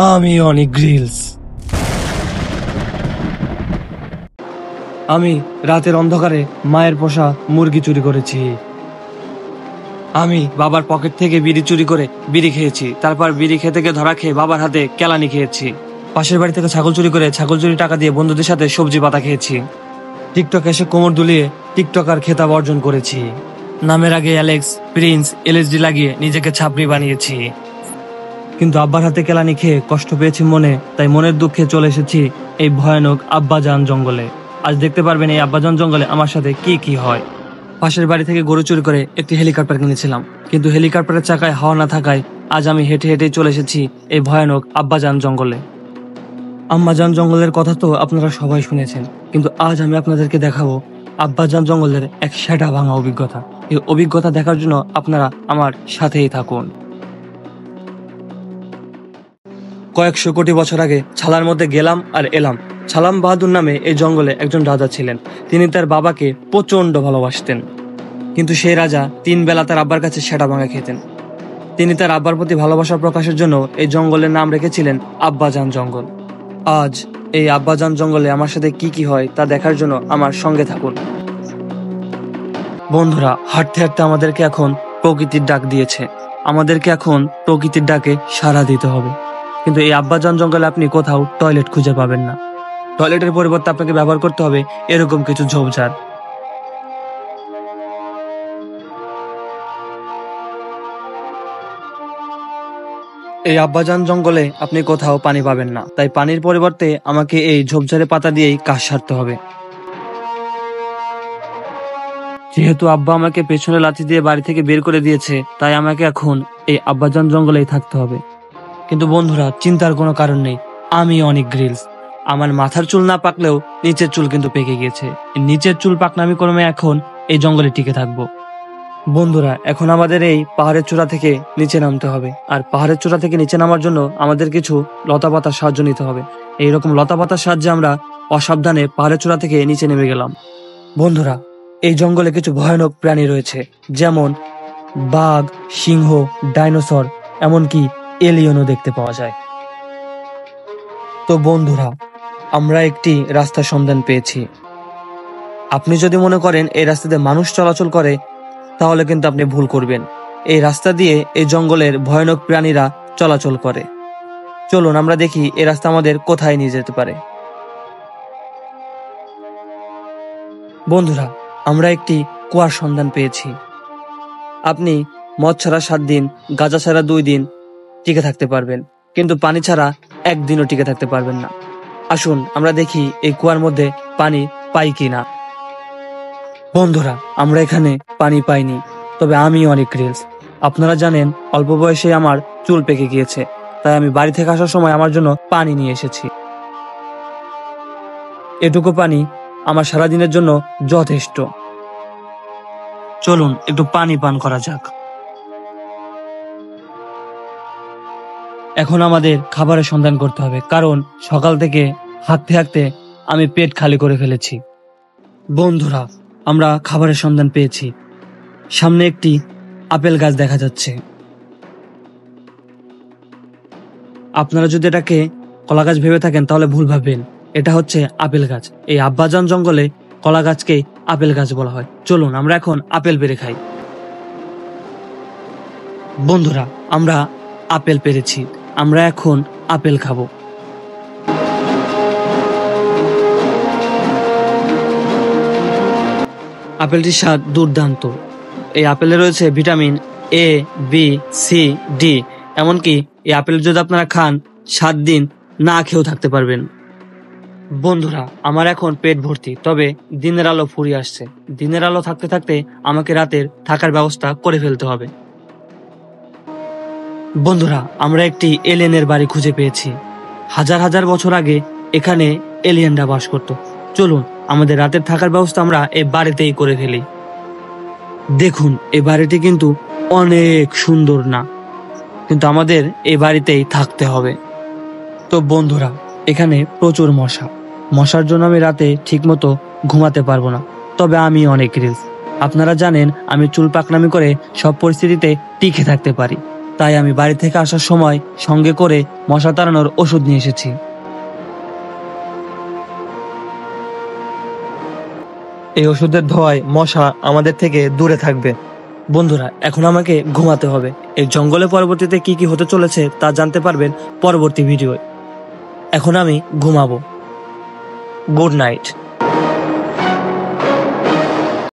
আমি অনেক গ্রিলস। আমি রাতের অন্ধকারে মায়ের পোষা মুরগি চুরি করেছি। আমি বাবার পকেট থেকে বিড়ি চুরি করে বিড়ি খেয়েছি, তারপর বিড়ি খেতে গিয়ে ধরা খেয়ে বাবার হাতে কেলানি খেয়েছি। পাশের বাড়ি থেকে ছাগল চুরি করে ছাগল চুরি টাকা দিয়ে বন্ধুদের সাথে সবজি পাতা খেয়েছি। টিকটক এসে কোমর দুলিয়ে টিকটকার খেতাব অর্জন করেছি। নামের আগে অ্যালেক্স, প্রিন্স, এলএসডি লাগিয়ে নিজেকে ছাপড়ি বানিয়েছি। কিন্তু আব্বার হাতে কেলানি খেয়ে কষ্ট পেয়েছি মনে, তাই মনের দুঃখে চলে এসেছি এই ভয়ানক আব্বাজান জঙ্গলে। আজ দেখতে পারবেন এই আব্বাজান জঙ্গলে আমার সাথে কি কি হয়। পাশের বাড়ি থেকে গরু চুরি করে একটি হেলিকপ্টার কিনেছিলাম, কিন্তু হেলিকপ্টারের চাকায় হাওয়া না থাকায় আজ আমি হেঁটে হেঁটে চলে এসেছি এই ভয়ানক আব্বাজান জঙ্গলে। আম্মাজান জঙ্গলের কথা তো আপনারা সবাই শুনেছেন, কিন্তু আজ আমি আপনাদেরকে দেখাবো আব্বাজান জঙ্গলের এক সেটা ভাঙা অভিজ্ঞতা। এই অভিজ্ঞতা দেখার জন্য আপনারা আমার সাথেই থাকুন। কয়েকশো কোটি বছর আগে ছালার মধ্যে গেলাম আর এলাম। ছালাম বাহাদুর নামে এই জঙ্গলে একজন রাজা ছিলেন। তিনি তার বাবাকে প্রচন্ড ভালোবাসতেন, কিন্তু সেই রাজা 3 বেলা তার আব্বার কাছে সেটা ভাঙা খেতেন। তিনি তার আব্বার প্রতি ভালোবাসা প্রকাশের জন্য এই জঙ্গলের নাম রেখেছিলেন আব্বাজান জঙ্গল। আজ এই আব্বাজান জঙ্গলে আমার সাথে কি কি হয় তা দেখার জন্য আমার সঙ্গে থাকুন। বন্ধুরা, হাঁটতে হাঁটতে আমাদেরকে এখন প্রকৃতির ডাক দিয়েছে। আমাদেরকে এখন প্রকৃতির ডাকে সাড়া দিতে হবে। কিন্তু এই আব্বাজান জঙ্গলে আপনি কোথাও টয়লেট খুঁজে পাবেন না। টয়লেটের পরিবর্তে আপনাকে ব্যবহার করতে হবে এরকম কিছু ঝোপঝাড়। এই আব্বাজান জঙ্গলে আপনি কোথাও পানি পাবেন না, তাই পানির পরিবর্তে আমাকে এই ঝোপঝাড়ে পাতা দিয়েই কাজ সারতে হবে। যেহেতু আব্বা আমাকে পেছনে লাথি দিয়ে বাড়ি থেকে বের করে দিয়েছে, তাই আমাকে এখন এই আব্বাজান জঙ্গলেই থাকতে হবে। কিন্তু বন্ধুরা, চিন্তার কোনো কারণ নেই, আমি অনেক গ্রিলস। আমার মাথার চুল না পাকলেও নিচের চুল কিন্তু পেকে গেছে। নিচের চুল পাকনামি ক্রমে এখন এই জঙ্গলে টিকে থাকবো। বন্ধুরা, এখন আমাদের এই পাহাড়ের চূড়া থেকে নিচে নামতে হবে, আর পাহাড়ের চূড়া থেকে নিচে নামার জন্য আমাদের কিছু লতাপাতার সাহায্য নিতে হবে। এইরকম লতাপাতার সাহায্যে আমরা অসাবধানে পাহাড়ের চূড়া থেকে নিচে নেমে গেলাম। বন্ধুরা, এই জঙ্গলে কিছু ভয়ানক প্রাণী রয়েছে, যেমন বাঘ, সিংহ, ডাইনোসর, এমনকি এলিয়েনও দেখতে পাওয়া যায়। তো বন্ধুরা, আমরা একটি রাস্তার সন্ধান পেয়েছি। আপনি যদি মনে করেন এই রাস্তাতে মানুষ চলাচল করে, তাহলে কিন্তু আপনি ভুল করবেন। এই রাস্তা দিয়ে এই জঙ্গলের ভয়ানক প্রাণীরা চলাচল করে। চলুন আমরা দেখি এই রাস্তা আমাদের কোথায় নিয়ে যেতে পারে। বন্ধুরা, আমরা একটি কুয়ার সন্ধান পেয়েছি। আপনি মদ ছাড়া 7 দিন, গাঁজা ছাড়া 2 দিন টিকে থাকতে পারবেন, কিন্তু পানি ছাড়া 1 দিনও টিকে থাকতে পারবেন না। আসুন আমরা দেখি এই কুয়ার মধ্যে পানি পাই কিনা। বন্ধুরা, আমরা এখানে পানি পাইনি, তবে আমি অনেক রিলস। আপনারা জানেন, অল্প বয়সে আমার চুল পেকে গিয়েছে, তাই আমি বাড়ি থেকে আসার সময় আমার জন্য পানি নিয়ে এসেছি। এটুকু পানি আমার সারাদিনের জন্য যথেষ্ট। চলুন একটু পানি পান করা যাক। এখন আমাদের খাবারের সন্ধান করতে হবে, কারণ সকাল থেকে হাঁটতে হাঁটতে আমি পেট খালি করে ফেলেছি। বন্ধুরা, আমরা খাবারের সন্ধান পেয়েছি। সামনে একটি আপেল গাছ দেখা যাচ্ছে। আপনারা যদি এটাকে কলা গাছ ভেবে থাকেন তাহলে ভুল ভাববেন, এটা হচ্ছে আপেল গাছ। এই আব্বাজান জঙ্গলে কলা গাছকে আপেল গাছ বলা হয়। চলুন আমরা এখন আপেল পেড়ে খাই। বন্ধুরা, আমরা আপেল পেরেছি, আমরা এখন আপেল খাবো। আপেলটির স্বাদ দুর্দান্ত। এই আপেলে রয়েছে vitamin A, B, C, D. এমনকি এই আপেল যদি আপনারা খান 7 দিন না খেয়েও থাকতে পারবেন। বন্ধুরা, আমার এখন পেট ভর্তি, তবে দিনের আলো ফুরিয়ে আসছে। দিনের আলো থাকতে থাকতে আমাকে রাতের থাকার ব্যবস্থা করে ফেলতে হবে। বন্ধুরা, আমরা একটি এলিয়েনের বাড়ি খুঁজে পেয়েছি। হাজার হাজার বছর আগে এখানে এলিয়েনরা বাস করত। চলুন আমাদের রাতের থাকার ব্যবস্থা আমরা এই বাড়িতেই করে ফেলি। দেখুন, এই বাড়িটি কিন্তু অনেক সুন্দর না, কিন্তু আমাদের এই বাড়িতেই থাকতে হবে। তো বন্ধুরা, এখানে প্রচুর মশা। মশার জন্য আমি রাতে ঠিক মতো ঘুমাতে পারবো না, তবে আমি অনেক রিলস। আপনারা জানেন, আমি চুল পাকনামি করে সব পরিস্থিতিতে টিকে থাকতে পারি। তাই আমি বাড়ি থেকে আসার সময় সঙ্গে করে মশা তাড়ানোর ওষুধ নিয়ে এসেছি। এই ওষুধের ধোঁয়ায় মশা আমাদের থেকে দূরে থাকবে। বন্ধুরা, এখন আমাকে ঘুমাতে হবে। এই জঙ্গলে পরবর্তীতে কি কি হতে চলেছে তা জানতে পারবেন পরবর্তী ভিডিওয়। এখন আমি ঘুমাবো। Good night.